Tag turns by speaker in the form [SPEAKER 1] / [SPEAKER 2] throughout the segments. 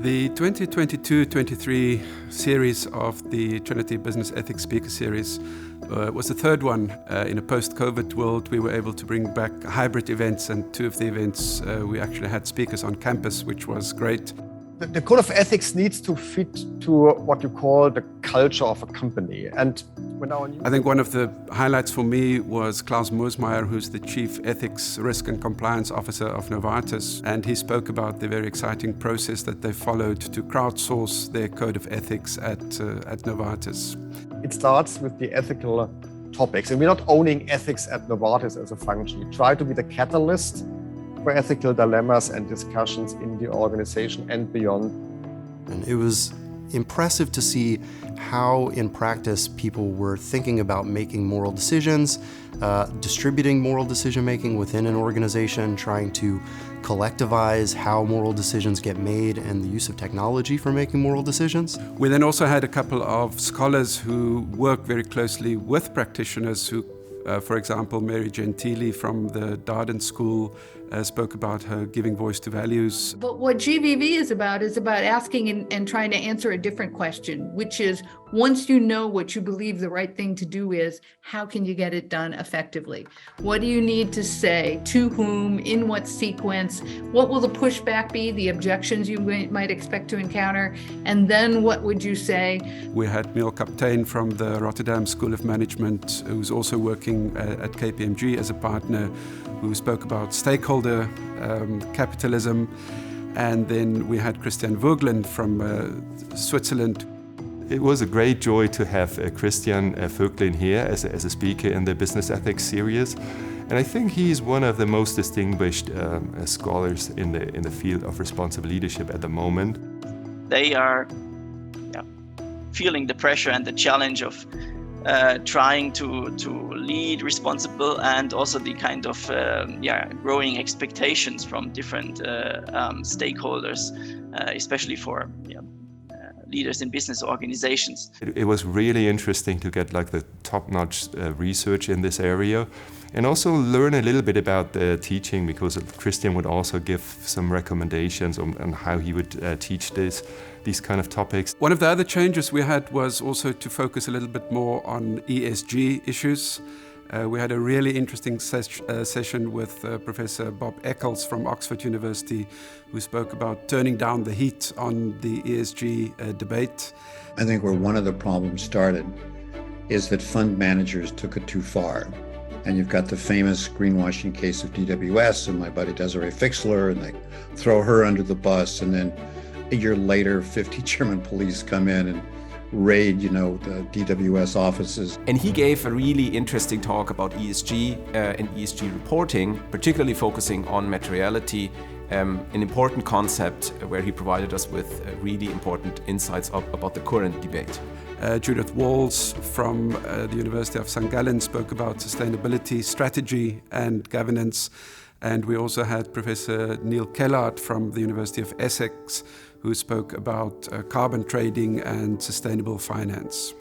[SPEAKER 1] The 2022-23 series of the Trinity Business Ethics Speaker Series was the third one. In a post-COVID world, we were able to bring back hybrid events, and two of the events we actually had speakers on campus, which was great.
[SPEAKER 2] The code of ethics needs to fit to what you call the culture of a company. And
[SPEAKER 1] I think one of the highlights for me was Klaus Moosmeier, who's the Chief Ethics, Risk and Compliance Officer of Novartis. And he spoke about the very exciting process that they followed to crowdsource their code of ethics at Novartis.
[SPEAKER 2] It starts with the ethical topics. And we're not owning ethics at Novartis as a function. We try to be the catalyst for ethical dilemmas and discussions in the organization and beyond.
[SPEAKER 3] And it was impressive to see how, in practice, people were thinking about making moral decisions, distributing moral decision-making within an organization, trying to collectivize how moral decisions get made and the use of technology for making moral decisions.
[SPEAKER 1] We then also had a couple of scholars who work very closely with practitioners who, for example, Mary Gentili from the Darden School spoke about her giving voice to values.
[SPEAKER 4] But what GVV is about asking and trying to answer a different question, which is, once you know what you believe the right thing to do is, how can you get it done effectively? What do you need to say? To whom? In what sequence? What will the pushback be? The objections you might expect to encounter? And then what would you say? We
[SPEAKER 1] had Neil Kaptein from the Rotterdam School of Management, who's also working at KPMG as a partner, who spoke about stakeholder capitalism. And then we had Christian Voegelen from Switzerland.
[SPEAKER 5] It was a great joy to have Christian Voegelen here as a speaker in the Business Ethics series. And I think he is one of the most distinguished scholars in the field of responsible leadership at the moment.
[SPEAKER 6] They are feeling the pressure and the challenge of trying to lead responsible, and also the kind of growing expectations from different stakeholders, especially for leaders in business organizations.
[SPEAKER 5] It was really interesting to get like the top-notch research in this area, and also learn a little bit about the teaching, because Christian would also give some recommendations on how he would teach these kind of topics.
[SPEAKER 1] One of the other changes we had was also to focus a little bit more on ESG issues. We had a really interesting session with Professor Bob Eccles from Oxford University, who spoke about turning down the heat on the ESG debate.
[SPEAKER 7] I think where one of the problems started is that fund managers took it too far. And you've got the famous greenwashing case of DWS and my buddy Desiree Fixler, and they throw her under the bus, and then a year later 50 German police come in and raid, the DWS offices.
[SPEAKER 8] And he gave a really interesting talk about ESG and ESG reporting, particularly focusing on materiality, an important concept where he provided us with really important insights about the current debate.
[SPEAKER 1] Judith Walls from the University of St. Gallen spoke about sustainability, strategy and governance. And we also had Professor Neil Kellard from the University of Essex, who spoke about carbon trading and sustainable finance.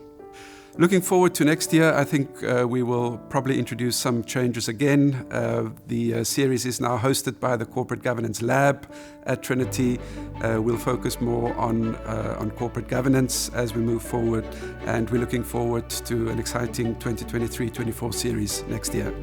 [SPEAKER 1] Looking forward to next year, I think we will probably introduce some changes again. The series is now hosted by the Corporate Governance Lab at Trinity. We'll focus more on corporate governance as we move forward, and we're looking forward to an exciting 2023-24 series next year.